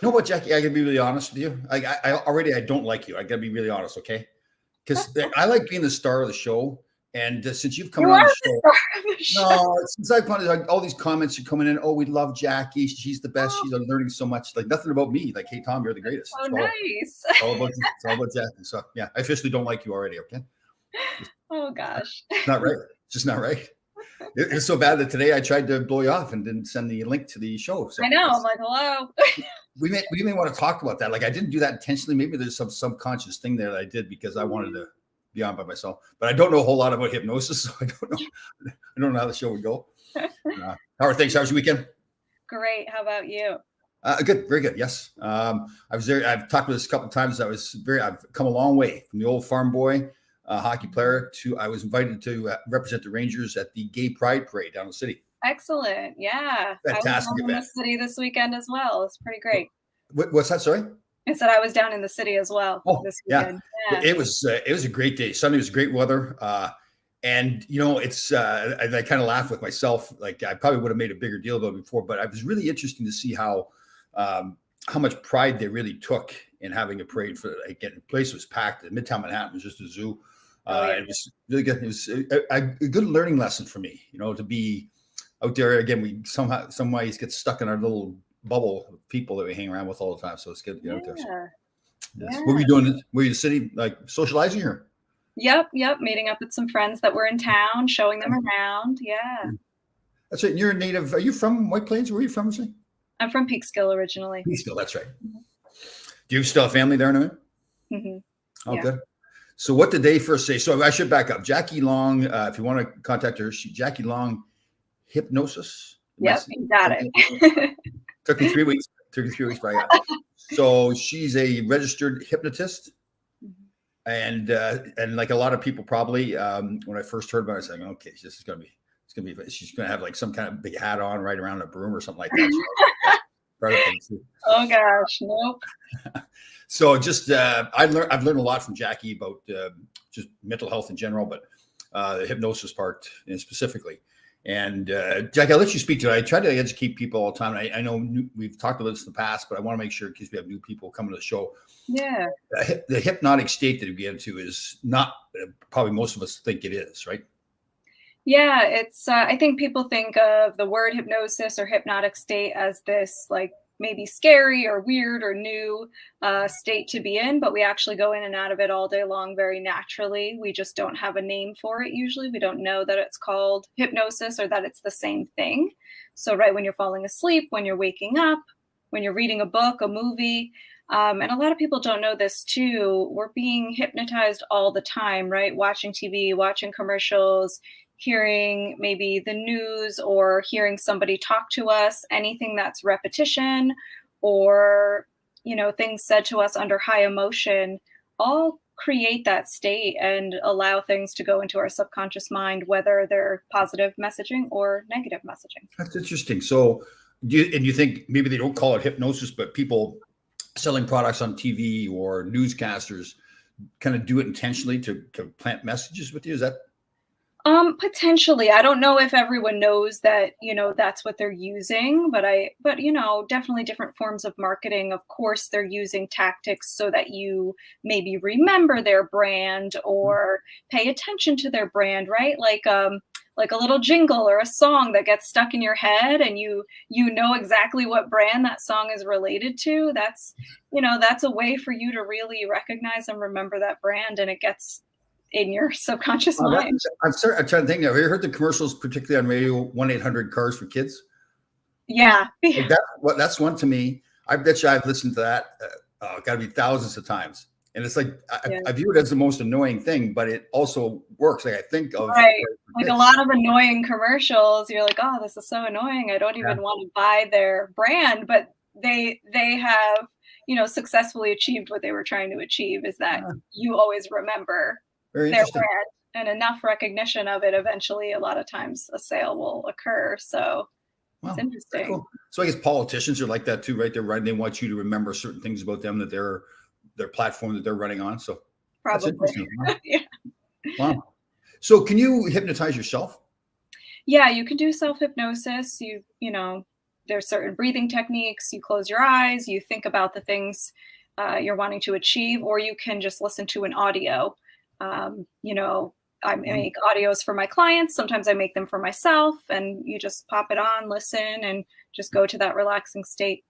know what, Jackie? I gotta be really honest with you. I don't like you. I gotta be really honest, okay? Because I like being the star of the show, and since you've come You on are the the show, star of the show. no, since I've come on, like, all these comments are coming in. Oh, we love Jackie. She's the best. She's learning so much. Like nothing about me. Like, hey Tom, you're the greatest. Oh, nice. It's all about Jackie. So yeah, I officially don't like you already. Okay, Oh gosh. it's not right. It's just not right. It's so bad that today I tried to blow you off and didn't send the link to the show. So I know. I'm like, hello. we may want to talk about that. Like I didn't do that intentionally. Maybe there's some subconscious thing there that I did because I wanted to be on by myself. But I don't know a whole lot about hypnosis, so I don't know how the show would go. How are things? How was your weekend? Great. How about you? Good, very good. Yes, I was there. I've talked about this a couple of times. I've come a long way from the old farm boy hockey player to I was invited to represent the Rangers at the Gay Pride Parade down in the city. Excellent. Yeah. Fantastic I was down in the city this weekend as well. It's pretty great. What's that? Sorry? I said I was down in the city as well this weekend. Yeah. It was a great day. Sunday was great weather. And it's I kind of laugh with myself. Like I probably would have made a bigger deal about it before, but it was really interesting to see how much pride they really took in having a parade for the place was packed. Midtown Manhattan was just a zoo. It was really good. It was a good learning lesson for me, to be out there again. We some ways get stuck in our little bubble of people that we hang around with all the time. So it's good to get out there. So, yes. What were you doing? Were you in the city, like socializing here? Yep. Meeting up with some friends that were in town, showing them around. Yeah. That's right. You're a native. Are you from White Plains? Where are you from? I'm from Peekskill originally. Peekskill, that's right. Mm-hmm. Do you still have family there in a minute? Mm-hmm. Oh, yeah. Good. So what did they first say? So I should back up. Jackie Long, if you want to contact her, Jackie Long Hypnosis. Yep, you got it. Took me 3 weeks. Probably. So she's a registered hypnotist. And like a lot of people probably, when I first heard about it, I was like, okay, she's going to have like some kind of big hat on right around a broom or something like that. Oh gosh, nope. So just I've learned a lot from Jackie about just mental health in general, but the hypnosis part specifically. And Jackie, I'll let you speak to it. I try to educate people all the time. I know we've talked about this in the past, but I want to make sure in case we have new people coming to the show. Yeah. The hypnotic state that we get into is not probably most of us think it is, right? Yeah, it's I think people think of the word hypnosis or hypnotic state as this like maybe scary or weird or new state to be in, but we actually go in and out of it all day long very naturally. We just don't have a name for it usually. We don't know that it's called hypnosis or that it's the same thing. So right when you're falling asleep, when you're waking up, when you're reading a book, a movie, and a lot of people don't know this too, we're being hypnotized all the time, right? Watching TV, watching commercials, hearing maybe the news or hearing somebody talk to us, anything that's repetition or, things said to us under high emotion, all create that state and allow things to go into our subconscious mind, whether they're positive messaging or negative messaging. That's interesting. So you think maybe they don't call it hypnosis, but people selling products on TV or newscasters kind of do it intentionally to plant messages with you? Is that? Potentially. I don't know if everyone knows that, that's what they're using, but definitely different forms of marketing. Of course, they're using tactics so that you maybe remember their brand or pay attention to their brand, right? Like a little jingle or a song that gets stuck in your head and you know exactly what brand that song is related to. That's a way for you to really recognize and remember that brand, and it gets in your subconscious mind. I'm trying to think. Have you heard the commercials, particularly on radio, 1-800-CARS for kids? Yeah. Like that's one to me. I bet you I've listened to that got to be thousands of times. And it's like, I view it as the most annoying thing, but it also works. Like I think of like a lot of annoying commercials. You're like, oh, this is so annoying. I don't even want to buy their brand, but they have, successfully achieved what they were trying to achieve, is that you always remember their brand, and enough recognition of it. Eventually, a lot of times a sale will occur. So it's interesting. Cool. So I guess politicians are like that too, right? They're right. They want you to remember certain things about them, that their platform that they're running on. So probably. That's interesting. Wow. Yeah. Wow. So can you hypnotize yourself? Yeah, you can do self-hypnosis. there's certain breathing techniques. You close your eyes, you think about the things you're wanting to achieve, or you can just listen to an audio. You know, I make audios for my clients. Sometimes I make them for myself, and you just pop it on, listen, and just go to that relaxing state.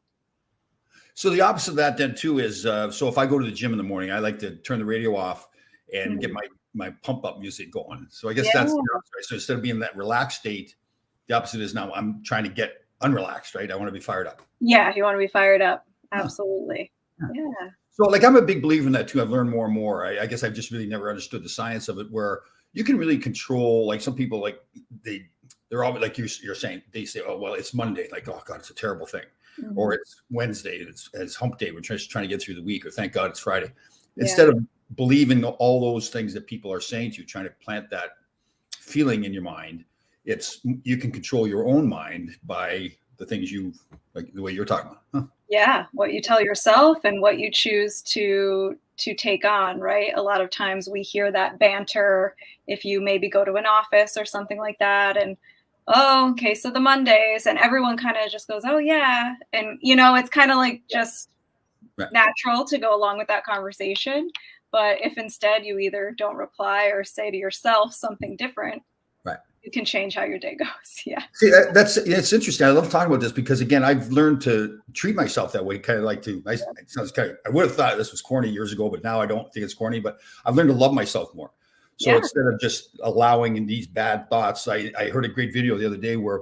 So the opposite of that then too is, so if I go to the gym in the morning, I like to turn the radio off and get my pump up music going. So I guess that's the opposite. So instead of being in that relaxed state, the opposite is now I'm trying to get unrelaxed, right? I want to be fired up. Yeah, you want to be fired up. Absolutely. Yeah. So like I'm a big believer in that too. I've learned more and more. I guess I've just really never understood the science of it, where you can really control, like some people, like they're always like you're saying, they say, oh, well, it's Monday. Like, oh God, it's a terrible thing. Or it's Wednesday, it's hump day. We're just trying to get through the week, or thank God it's Friday. Instead of believing all those things that people are saying to you, trying to plant that feeling in your mind, you can control your own mind by the things like the way you're talking about. Huh. Yeah, what you tell yourself and what you choose to take on, right? A lot of times we hear that banter if you maybe go to an office or something like that, and oh, okay, so the Mondays, and everyone kind of just goes, oh yeah, and you know, it's kind of like just natural to go along with that conversation. But if instead you either don't reply or say to yourself something different, you can change how your day goes. Yeah. See, it's interesting. I love talking about this because, again, I've learned to treat myself that way. Kind of like it sounds kind of, I would have thought this was corny years ago, but now I don't think it's corny. But I've learned to love myself more. So instead of just allowing these bad thoughts, I heard a great video the other day where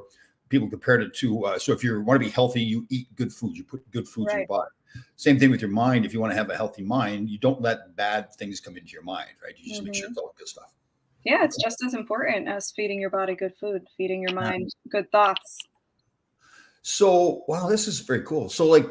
people compared it to, so if you want to be healthy, you eat good food, you put good foods in your body. Same thing with your mind. If you want to have a healthy mind, you don't let bad things come into your mind, right? You just make sure it's all good stuff. Yeah, it's just as important as feeding your body good food, feeding your mind good thoughts. So, wow, this is very cool. So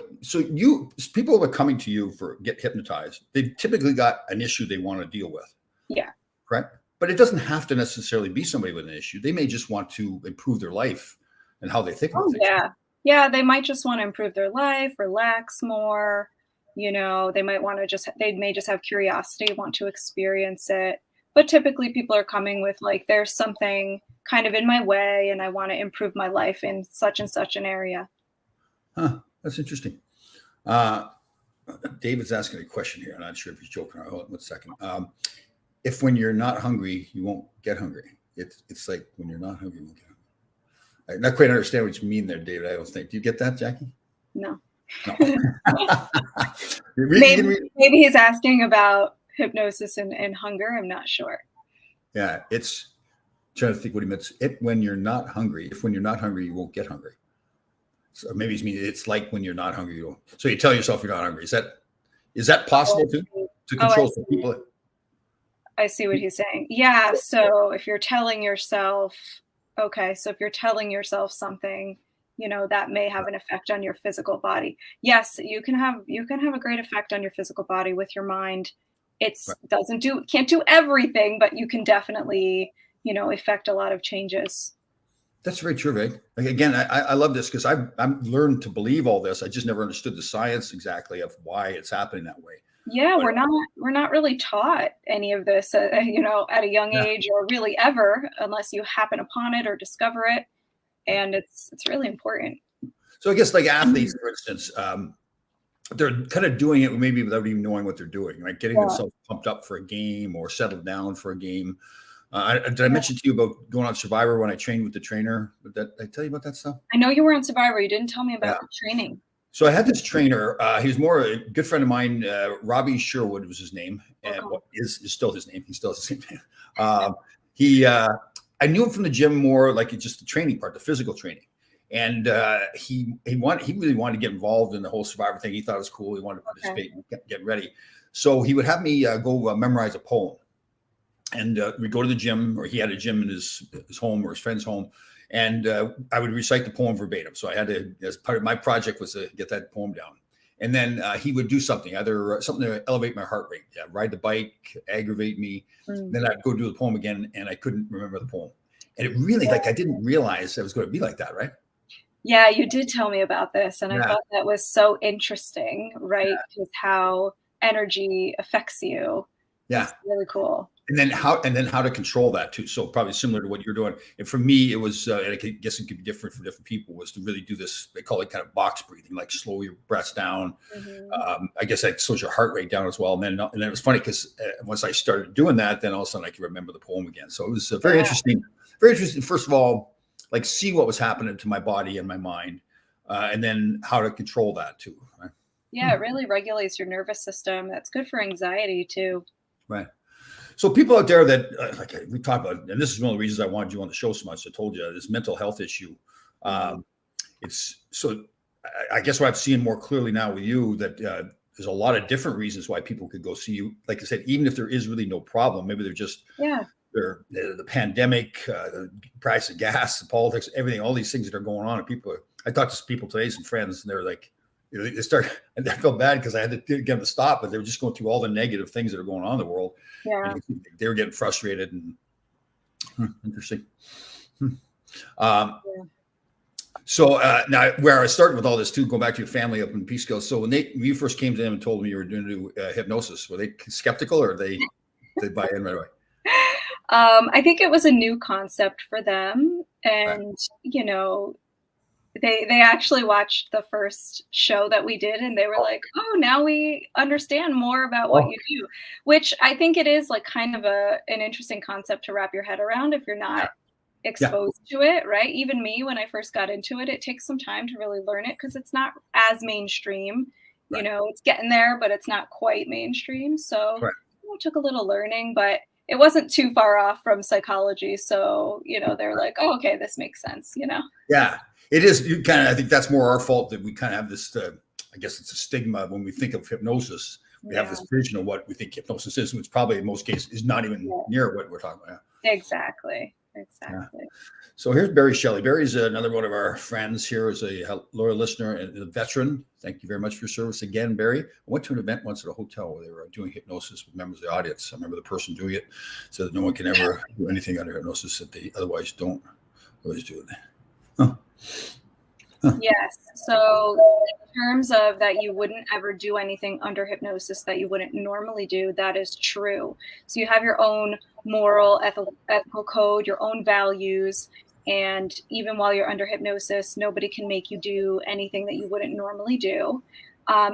people who are coming to you for get hypnotized, they've typically got an issue they want to deal with. Yeah. Correct. But it doesn't have to necessarily be somebody with an issue. They may just want to improve their life and how they think about things. Yeah, they might just want to improve their life, relax more. You know, they may just have curiosity, want to experience it. But typically people are coming with like, there's something kind of in my way and I want to improve my life in such and such an area. Huh, that's interesting. David's asking a question here. I'm not sure if he's joking. Hold on 1 second. If when you're not hungry, you won't get hungry. It's like when you're not hungry, you won't get hungry. I not quite understand what you mean there, David. I don't think. Do you get that, Jackie? No. Maybe he's asking about hypnosis and hunger. I'm not sure. Yeah, it's trying to think what he meant. When you're not hungry. If when you're not hungry, you won't get hungry. So maybe it's like when you're not hungry, you won't. So you tell yourself you're not hungry. Is that possible to control some people? I see what he's saying. Yeah. So if you're telling yourself, something, you know, that may have an effect on your physical body. Yes, you can have a great effect on your physical body with your mind. Can't do everything, but you can definitely, you know, affect a lot of changes. That's very true, right? Like, again, I love this because I've learned to believe all this. I just never understood the science exactly of why it's happening that way. Yeah, but we're not really taught any of this, you know, at a young age or really ever, unless you happen upon it or discover it, and it's really important. So I guess like athletes, for instance, they're kind of doing it maybe without even knowing what they're doing, right? Getting themselves pumped up for a game or settled down for a game. Did I mention to you about going on Survivor when I trained with the trainer? Did I tell you about that stuff? I know you were on Survivor. You didn't tell me about the training. So I had this trainer. He was more a good friend of mine. Robbie Sherwood was his name, and what is still his name. He still has the same name. I knew him from the gym more like just the training part, the physical training. And he really wanted to get involved in the whole Survivor thing. He thought it was cool. He wanted to participate and get ready. So he would have me go memorize a poem. And we'd go to the gym, or he had a gym in his home or his friend's home. And I would recite the poem verbatim. So I had to, as part of my project was to get that poem down. And then he would do something, either something to elevate my heart rate, ride the bike, aggravate me. Then I'd go do the poem again, and I couldn't remember the poem. And it really, I didn't realize it was going to be like that, right? Yeah, you did tell me about this. And I thought that was so interesting, right? Because how energy affects you. Yeah. It's really cool. and then how to control that too. So probably similar to what you're doing. And for me, it was, and I guess it could be different for different people, was to really do this. They call it kind of box breathing, like slow your breaths down. I guess that slows your heart rate down as well. And then it was funny because once I started doing that, then all of a sudden I could remember the poem again. So it was very interesting. Very interesting. First of all, like see what was happening to my body and my mind, and then how to control that too. Right? Yeah, it really regulates your nervous system. That's good for anxiety too. Right. So people out there that like we talk about, and this is one of the reasons I wanted you on the show so much. I told you this mental health issue. It's so. I guess what I'm seeing more clearly now with you that there's a lot of different reasons why people could go see you. Like I said, even if there is really no problem, maybe they're just they're the pandemic, the price of gas, the politics, everything, all these things that are going on. And people, I talked to people today, some friends, and they're like, they start, and I felt bad because I had to get them to stop, but they were just going through all the negative things that are going on in the world. Yeah. And they were getting frustrated and interesting. So now where I started with all this too, going back to your family up in Peekskill. So when you first came to them and told me you were doing new hypnosis, were they skeptical or they buy in right away? I think it was a new concept for them. And, you know, they actually watched the first show that we did and they were like, oh, now we understand more about what you do, which I think it is like kind of an interesting concept to wrap your head around if you're not exposed to it, right? Even me, when I first got into it, it takes some time to really learn it because it's not as mainstream. You know, it's getting there, but it's not quite mainstream. So it took a little learning, but it wasn't too far off from psychology. So, you know, they're like, oh, okay, this makes sense, you know? Yeah. It is you kind of, I think that's more our fault that we kind of have this, I guess it's a stigma when we think of hypnosis. We have this vision of what we think hypnosis is, which probably in most cases is not even near what we're talking about. Exactly. Yeah. So here's Barry Shelley. Barry's another one of our friends here, is a loyal listener and a veteran. Thank you very much for your service again, Barry. I went to an event once at a hotel where they were doing hypnosis with members of the audience. I remember the person doing it so that no one can ever do anything under hypnosis that they otherwise don't always do it. Yes. So in terms of that, you wouldn't ever do anything under hypnosis that you wouldn't normally do. That is true. So you have your own moral, ethical code, your own values. And even while you're under hypnosis, nobody can make you do anything that you wouldn't normally do.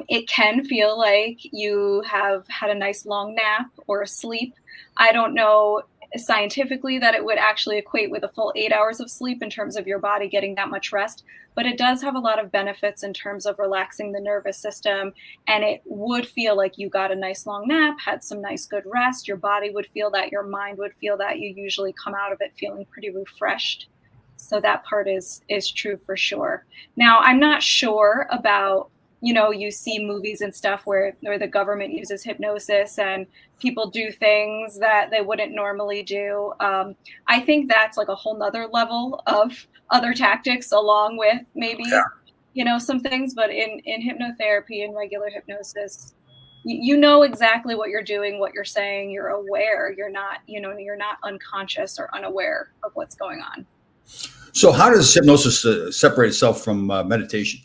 It can feel like you have had a nice long nap or a sleep. I don't know scientifically that it would actually equate with a full 8 hours of sleep in terms of your body getting that much rest, but it does have a lot of benefits in terms of relaxing the nervous system. And it would feel like you got a nice long nap, had some nice good rest. Your body would feel that, your mind would feel that. You usually come out of it feeling pretty refreshed. So that part is true for sure. Now, I'm not sure about, you know, you see movies and stuff where the government uses hypnosis and people do things that they wouldn't normally do. I think that's like a whole nother level of other tactics along with maybe, you know, some things. But in hypnotherapy and regular hypnosis, you know exactly what you're doing, what you're saying. You're aware. You're not, you know, you're not unconscious or unaware of what's going on. So how does hypnosis separate itself from meditation?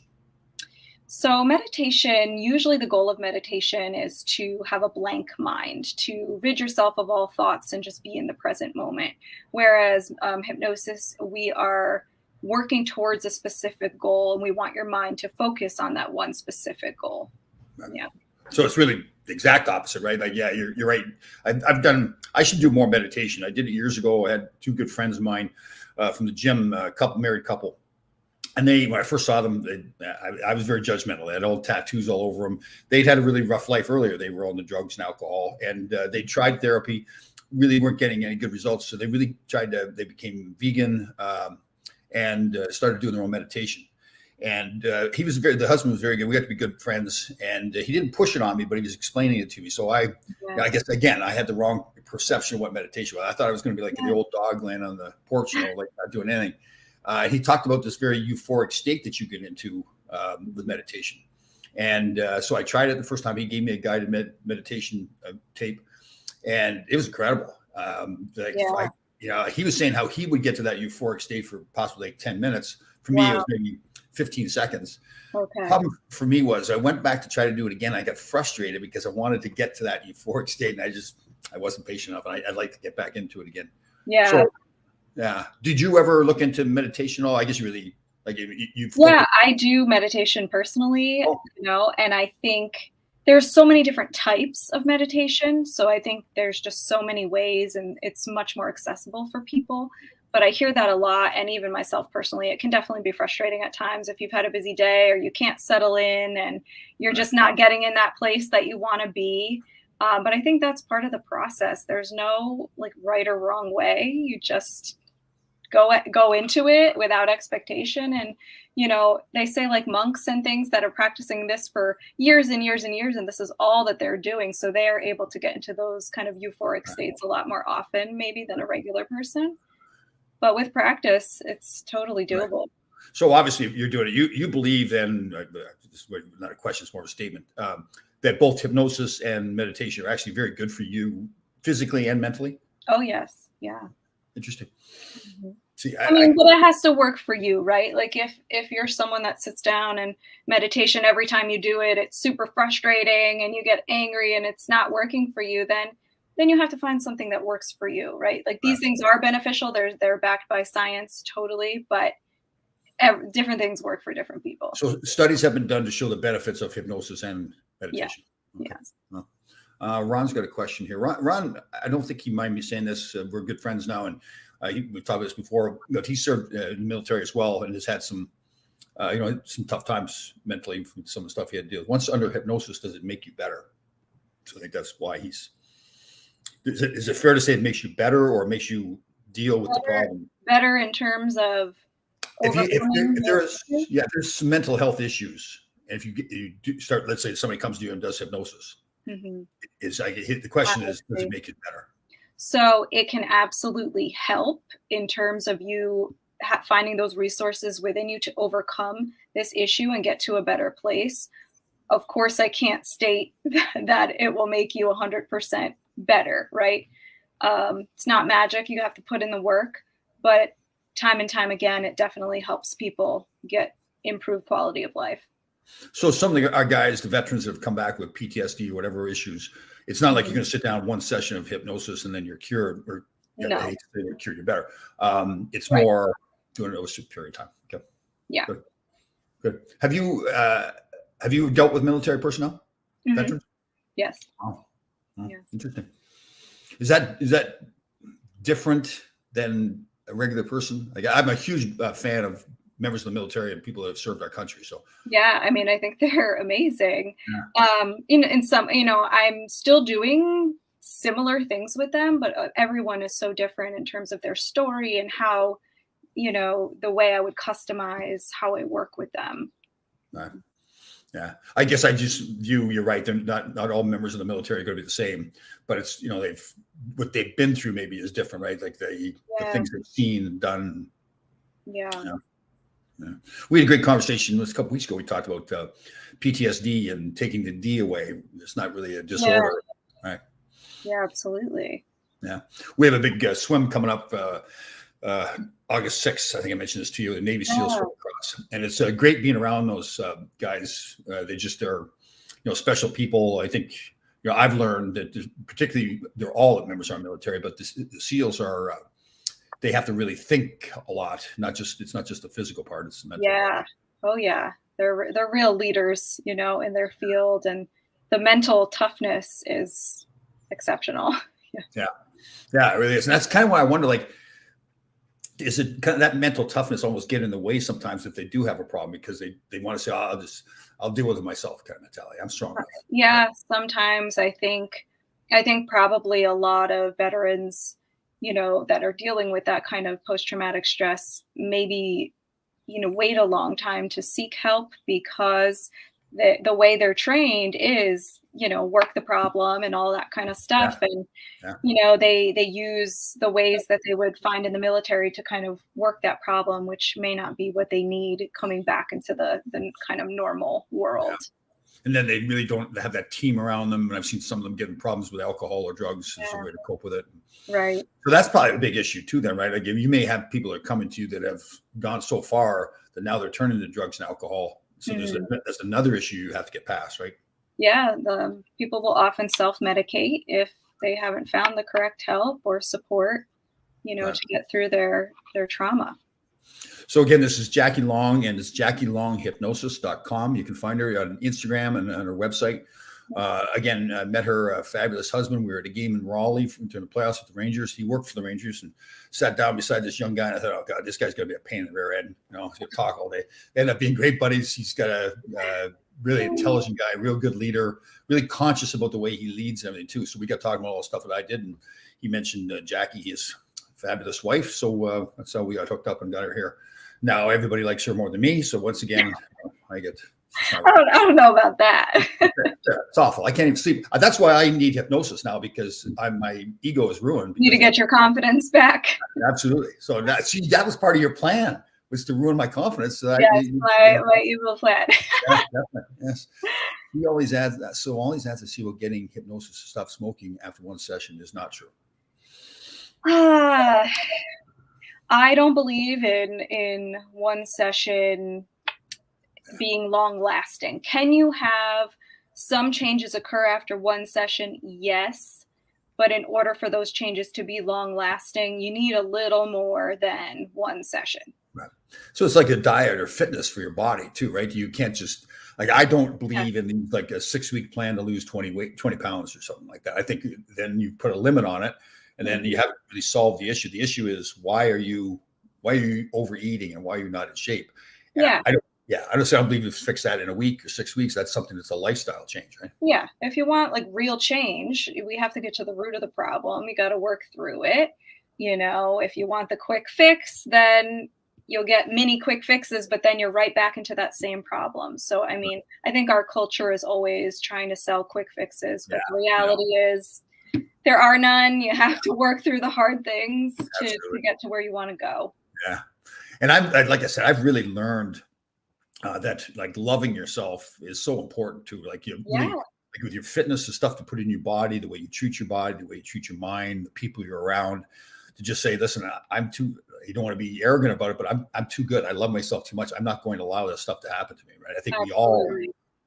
So meditation, usually the goal of meditation is to have a blank mind, to rid yourself of all thoughts and just be in the present moment. Whereas hypnosis, we are working towards a specific goal and we want your mind to focus on that one specific goal. Yeah. So it's really the exact opposite, right? Like, yeah, you're right. I should do more meditation. I did it years ago. I had two good friends of mine from the gym, married couple. And when I first saw them, I was very judgmental. They had old tattoos all over them. They'd had a really rough life earlier. They were on the drugs and alcohol, and they tried therapy, really weren't getting any good results. So they really they became vegan and started doing their own meditation. And the husband was very good. We got to be good friends, and he didn't push it on me, but he was explaining it to me. So I guess, again, I had the wrong perception of what meditation was. I thought I was going to be like the old dog laying on the porch, you know, like not doing anything. He talked about this very euphoric state that you get into with meditation. And so I tried it the first time. He gave me a guided meditation tape, and it was incredible. He was saying how he would get to that euphoric state for possibly like 10 minutes. For me, it was maybe 15 seconds. Okay. Problem for me was I went back to try to do it again. I got frustrated because I wanted to get to that euphoric state, and I just I wasn't patient enough, and I'd like to get back into it again. Yeah. So, yeah. Did you ever look into meditation at all? I guess you really like you've Yeah, I do meditation personally, Oh, and I think there's so many different types of meditation. So I think there's just so many ways and it's much more accessible for people. But I hear that a lot. And even myself personally, it can definitely be frustrating at times if you've had a busy day or you can't settle in and you're just not getting in that place that you want to be. But I think that's part of the process. There's no like right or wrong way. You just go into it without expectation. And they say like monks and things that are practicing this for years and years and years, and this is all that they're doing, so they're able to get into those kind of euphoric states a lot more often maybe than a regular person. But with practice it's totally doable. so obviously you're doing it. You believe then, this is not a question, it's more of a statement, that both hypnosis and meditation are actually very good for you physically and mentally. Oh yes, yeah. Interesting. Mhm. See, I mean, but it has to work for you, right? Like if you're someone that sits down and meditation every time you do it, it's super frustrating and you get angry and it's not working for you, then you have to find something that works for you, right? Like these things are beneficial. They're backed by science totally, but different things work for different people. So studies have been done to show the benefits of hypnosis and meditation. Yeah. Okay. Yes. Well, Ron's got a question here. Ron, I don't think he mind me saying this. We're good friends now, and we've talked about this before. But he served in the military as well, and has had some, some tough times mentally from some of the stuff he had to deal with. Once under hypnosis, does it make you better? So I think that's why he's. Is it fair to say it makes you better, or it makes you deal with the problem? Better in terms of there's some mental health issues, and if you do start, let's say somebody comes to you and does hypnosis. Mm-hmm. The question is, does it make it better? So it can absolutely help in terms of you finding those resources within you to overcome this issue and get to a better place. Of course, I can't state that it will make you 100% better, right? It's not magic. You have to put in the work, but time and time again, it definitely helps people get improved quality of life. So some of our guys, the veterans that have come back with PTSD or whatever issues, it's not like you're going to sit down one session of hypnosis and then you're cured, or I hate to say you're cured, you're better. It's more doing it over a period of time. Okay. Yeah. Good. Have you dealt with military personnel, veterans? Yes. Oh, interesting. Is that different than a regular person? Like, I'm a huge fan of members of the military and people that have served our country. So yeah, I mean, I think they're amazing. Yeah. In some, I'm still doing similar things with them, but everyone is so different in terms of their story and how, the way I would customize how I work with them. Right. Yeah, I guess I just view, you're right. They're not all members of the military are going to be the same, but it's, what they've been through maybe is different, right? Like the things they've seen and done. Yeah. Yeah. We had a great conversation a couple weeks ago. We talked about PTSD and taking the D away. It's not really a disorder, right? Yeah, absolutely. Yeah, we have a big swim coming up August 6th. I think I mentioned this to you. The Navy SEALs Swim Across, and it's great being around those guys. They just are, special people. I think I've learned that particularly they're all members of our military, but the SEALs are. They have to really think a lot. It's not just the physical part. It's the mental part. Oh yeah. They're real leaders, in their field, and the mental toughness is exceptional. Yeah, it really is. And that's kind of why I wonder, like, is it kind of that mental toughness almost get in the way sometimes if they do have a problem, because they want to say, I'll deal with it myself kind of mentality. I'm strong enough. Yeah. Sometimes I think probably a lot of veterans, that are dealing with that kind of post-traumatic stress, maybe, wait a long time to seek help, because the way they're trained is, work the problem and all that kind of stuff. And, they use the ways that they would find in the military to kind of work that problem, which may not be what they need coming back into the kind of normal world. Yeah. And then they really don't have that team around them. And I've seen some of them getting problems with alcohol or drugs as a way to cope with it. Right. So that's probably a big issue too then, right? Like, you may have people that are coming to you that have gone so far that now they're turning to drugs and alcohol. So there's another issue you have to get past, right? Yeah. The people will often self-medicate if they haven't found the correct help or support, Right. to get through their trauma. So again, this is Jackie Long, and it's JackieLongHypnosis.com. You can find her on Instagram and on her website. Again, I met her fabulous husband. We were at a game in Raleigh during the playoffs with the Rangers. He worked for the Rangers and sat down beside this young guy. And I thought, oh God, this guy's going to be a pain in the rear end. He's going to talk all day. They ended up being great buddies. He's got a really intelligent guy, real good leader, really conscious about the way he leads and everything too. So we got talking about all the stuff that I did. And he mentioned Jackie, his fabulous wife. So that's how we got hooked up and got her here. Now everybody likes her more than me. So once again, I get... I don't know about that. It's awful. I can't even sleep. That's why I need hypnosis now, because my ego is ruined. You need to get your confidence back. Absolutely. So that was part of your plan, was to ruin my confidence. So yes, my evil plan. Yeah, definitely. Yes. He always adds that. So always adds to see what getting hypnosis to stop smoking after one session is not true. I don't believe in one session being long lasting. Can you have some changes occur after one session? Yes. But in order for those changes to be long lasting, you need a little more than one session. Right. So it's like a diet or fitness for your body too, right? You can't just, like, I don't believe in like a 6-week plan to lose 20 pounds or something like that. I think then you put a limit on it, and then you haven't really solved the issue. The issue is why are you overeating and why are you not in shape? And I don't believe you fix that in a week or 6 weeks. That's something that's a lifestyle change, right? Yeah. If you want like real change, we have to get to the root of the problem. You got to work through it. If you want the quick fix, then you'll get mini quick fixes, but then you're right back into that same problem. So, I mean, I think our culture is always trying to sell quick fixes, but the reality is there are none. You have to work through the hard things to get to where you want to go. Yeah. And like I said, I've really learned that like loving yourself is so important too. Like really, like with your fitness, the stuff to put in your body, the way you treat your body, the way you treat your mind, the people you're around, to just say, listen, you don't want to be arrogant about it, but I'm too good. I love myself too much. I'm not going to allow this stuff to happen to me. Right. I think we all,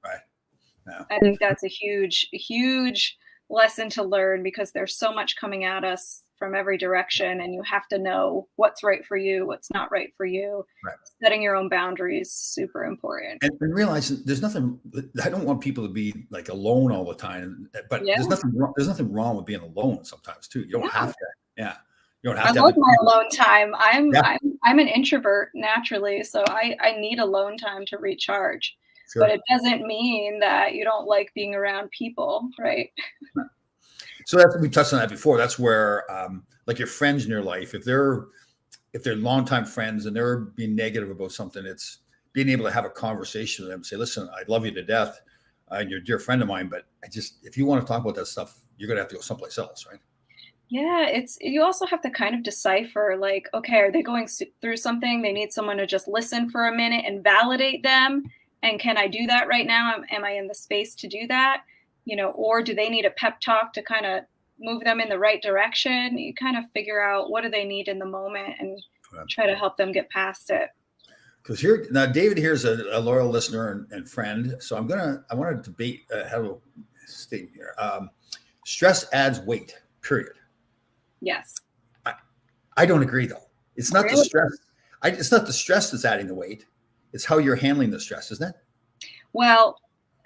right. Yeah. I think that's a huge, huge lesson to learn, because there's so much coming at us from every direction, and you have to know what's right for you, what's not right for you. Right. Setting your own boundaries, super important. And realize there's nothing. I don't want people to be like alone all the time, but there's nothing wrong with being alone sometimes too. You don't have to. Yeah. You don't have to. I love my alone time. I'm an introvert naturally, so I need alone time to recharge. Sure. But it doesn't mean that you don't like being around people, right? So we touched on that before. That's where like your friends in your life, if they're longtime friends and they're being negative about something, it's being able to have a conversation with them and say, listen, I love you to death. And you're a dear friend of mine, but if you want to talk about that stuff, you're going to have to go someplace else, right? Yeah, you also have to kind of decipher, like, okay, are they going through something? They need someone to just listen for a minute and validate them. And can I do that right now? Am I in the space to do that? Or do they need a pep talk to kind of move them in the right direction? You kind of figure out what do they need in the moment and try to help them get past it. Because now David here is a loyal listener and friend. So I want to debate, have a statement here. Stress adds weight, period. Yes. I don't agree though. It's not the stress. It's not the stress that's adding the weight. It's how you're handling the stress, isn't it? Well,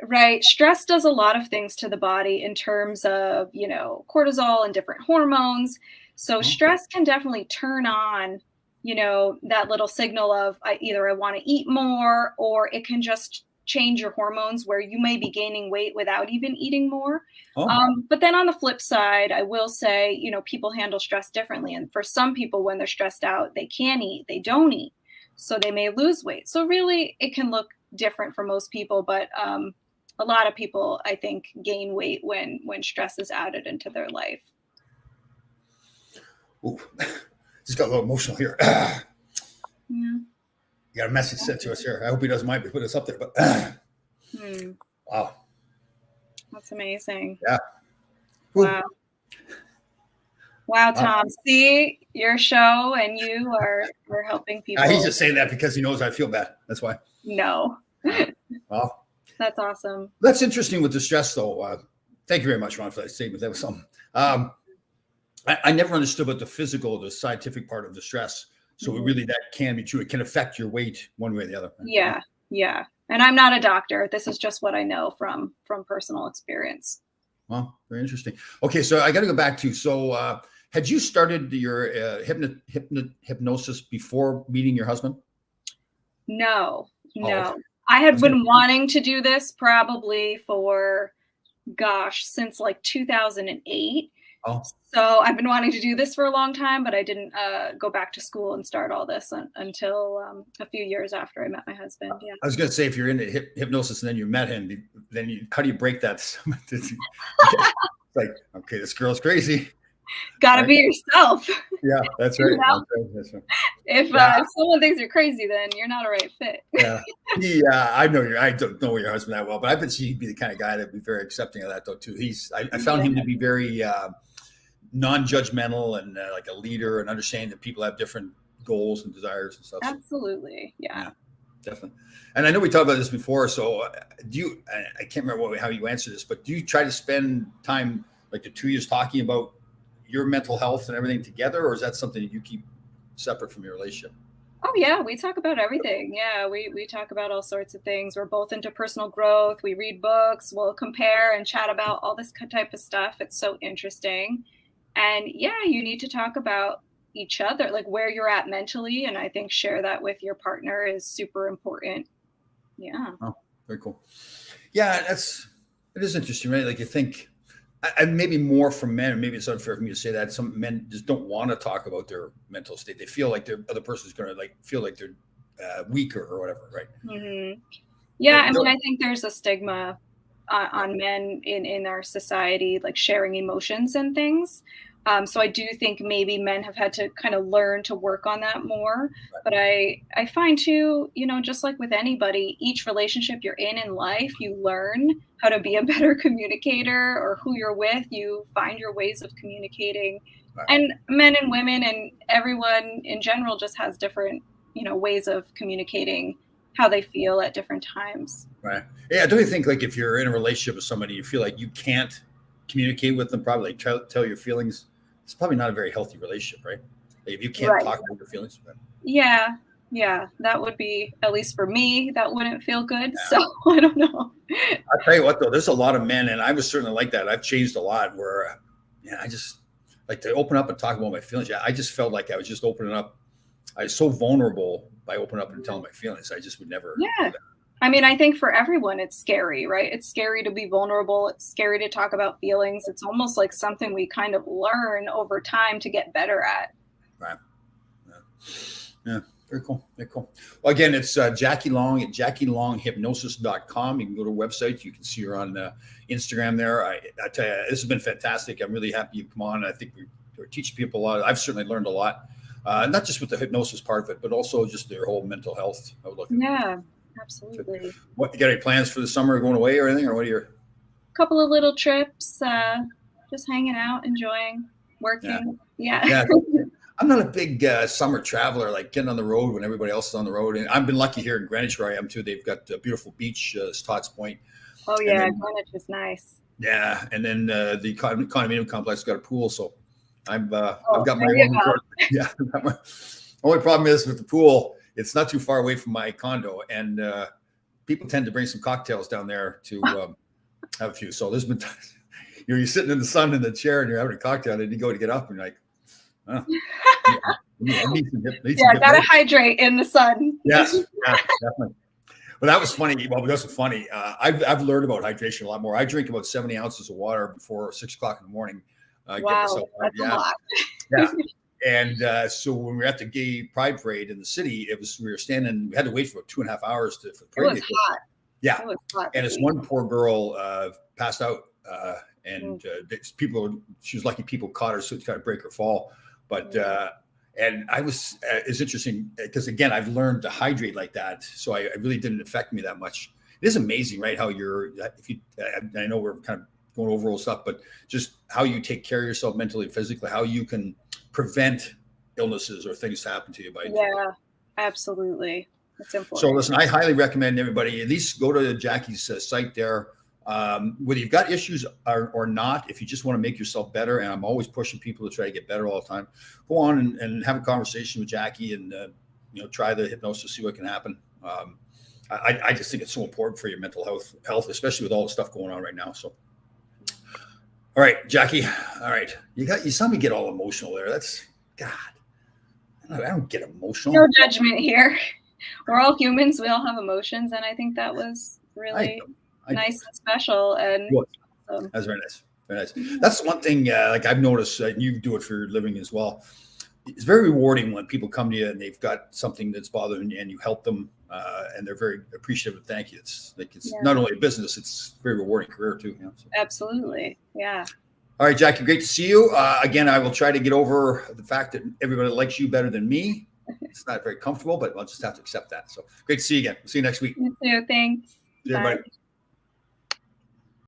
right. Stress does a lot of things to the body in terms of, cortisol and different hormones. So stress can definitely turn on, that little signal of either I want to eat more, or it can just change your hormones where you may be gaining weight without even eating more. But then on the flip side, I will say, people handle stress differently. And for some people, when they're stressed out, they can't eat, they don't eat. So they may lose weight. So really, it can look different for most people, but a lot of people, I think, gain weight when stress is added into their life. Ooh, just got a little emotional here. Yeah. You got a message sent to us here. I hope he doesn't mind me put us up there, but wow. That's amazing. Yeah. Wow. Wow, Tom. See, your show and you are helping people. He's just saying that because he knows I feel bad. That's why. No. Well, that's awesome. That's interesting with the stress, though. Thank you very much, Ron, for that statement. That was something. I never understood about the physical, the scientific part of the stress. So it really, that can be true. It can affect your weight one way or the other. Yeah, yeah. And I'm not a doctor. This is just what I know from personal experience. Well, very interesting. Okay, so I got to go back to, so had you started your hypnosis before meeting your husband? No, no. Oh, I I had was been gonna, wanting to do this probably for, gosh, since like 2008. oh, So I've been wanting to do this for a long time, but I didn't go back to school and start all this until a few years after I met my husband. Yeah. I was going to say, if you're into hypnosis and then you met him, then how do you break that? It's like, okay, this girl's crazy. Gotta Right? be yourself. Yeah, that's You right. know? That's right. That's right. If Yeah, if someone thinks you're crazy, then you're not a right fit. yeah. I know I don't know your husband that well, but I bet he'd be the kind of guy that'd be very accepting of that though too. I found Yeah, him to be very non-judgmental and like a leader and understanding that people have different goals and desires and stuff. So, absolutely. Yeah. yeah, definitely. And I know we talked about this before. So do you? I can't remember how you answer this, but do you try to spend time like the 2 years talking about your mental health and everything together, or is that something that you keep separate from your relationship? Oh yeah, we talk about everything. Yeah, we talk about all sorts of things. We're both into personal growth. We read books. We'll compare and chat about all this type of stuff. It's so interesting. And yeah, you need to talk about each other, like where you're at mentally. And I think share that with your partner is super important. Yeah. Oh, very cool. Yeah, it is interesting, right? Like you think, and maybe more for men, and maybe it's unfair for me to say that some men just don't want to talk about their mental state. They feel like their other person's going to like feel like they're weaker or whatever, right? Yeah, I mean, I think there's a stigma on men in our society, like sharing emotions and things. So I do think maybe men have had to kind of learn to work on that more. But I find too, just like with anybody, each relationship you're in life, you learn how to be a better communicator, or who you're with, you find your ways of communicating. Right. And men and women and everyone in general just has different, ways of communicating how they feel at different times. Right. Yeah. Don't you think like if you're in a relationship with somebody, you feel like you can't communicate with them, probably like tell your feelings, it's probably not a very healthy relationship, right? Like if you can't Right. talk about your feelings. Yeah. Yeah. That would be, at least for me, that wouldn't feel good. So I don't know. I'll tell you what though, there's a lot of men, and I was certainly like that. I've changed a lot where I just like to open up and talk about my feelings. I just felt like I was just opening up. I was so vulnerable by opening up and telling my feelings. I just would never. Yeah. I mean, I think for everyone, it's scary, right? It's scary to be vulnerable. It's scary to talk about feelings. It's almost like something we kind of learn over time to get better at. Right. Yeah. Very cool. Very cool. Well, again, it's Jackie Long at JackieLongHypnosis.com. You can go to her website. You can see her on Instagram there. I tell you, this has been fantastic. I'm really happy you come on. I think we're teaching people a lot. I've certainly learned a lot, not just with the hypnosis part of it, but also just their whole mental health outlook. Yeah, absolutely. What, you got any plans for the summer, going away or anything, or what are your? A couple of little trips, just hanging out, enjoying, working. Yeah. I'm not a big summer traveler, like getting on the road when everybody else is on the road. And I've been lucky here in Greenwich where I am too. They've got a beautiful beach, Stotts Point. Oh yeah, Greenwich is nice. Yeah, and then the condominium complex has got a pool, so I've got my own. Yeah, only problem is with the pool, it's not too far away from my condo, and people tend to bring some cocktails down there to have a few. So there's been times, you're sitting in the sun in the chair and you're having a cocktail, and you go to get up and you're like, oh, gotta hydrate in the sun. Yes, yeah, definitely. Well, that was funny. Well, that's funny. I've learned about hydration a lot more. I drink about 70 ounces of water before 6 o'clock in the morning. Wow, that's a lot. Yeah. And so when we were at the gay pride parade in the city, we were standing, we had to wait for 2.5 hours for the parade. It was hot. Yeah. It was hot. And this one poor girl passed out and she was lucky people caught her, so to kind of break her fall. But, and it's interesting because again, I've learned to hydrate like that. So it really didn't affect me that much. It is amazing, right? How I know we're kind of going over all stuff, but just how you take care of yourself mentally and physically, how you can prevent illnesses or things to happen to you. Absolutely. That's important. So listen, I highly recommend everybody at least go to Jackie's site there. Whether you've got issues or not, if you just want to make yourself better, and I'm always pushing people to try to get better all the time, go on and have a conversation with Jackie and, try the hypnosis, see what can happen. I just think it's so important for your mental health, especially with all the stuff going on right now. So, all right, Jackie. All right. You saw me get all emotional there. That's God. I don't get emotional. No judgment here. We're all humans. We all have emotions. And I think that was really nice and special. And that's very nice. Very nice. That's one thing, like I've noticed, and you do it for your living as well. It's very rewarding when people come to you and they've got something that's bothering you and you help them, and they're very appreciative of thank you. It's like, it's not only a business, it's a very rewarding career too. So. Absolutely. Yeah. All right, Jackie, great to see you. Again, I will try to get over the fact that everybody likes you better than me. It's not very comfortable, but I'll just have to accept that. So great to see you again. See you next week. You too. Thanks. See you, everybody.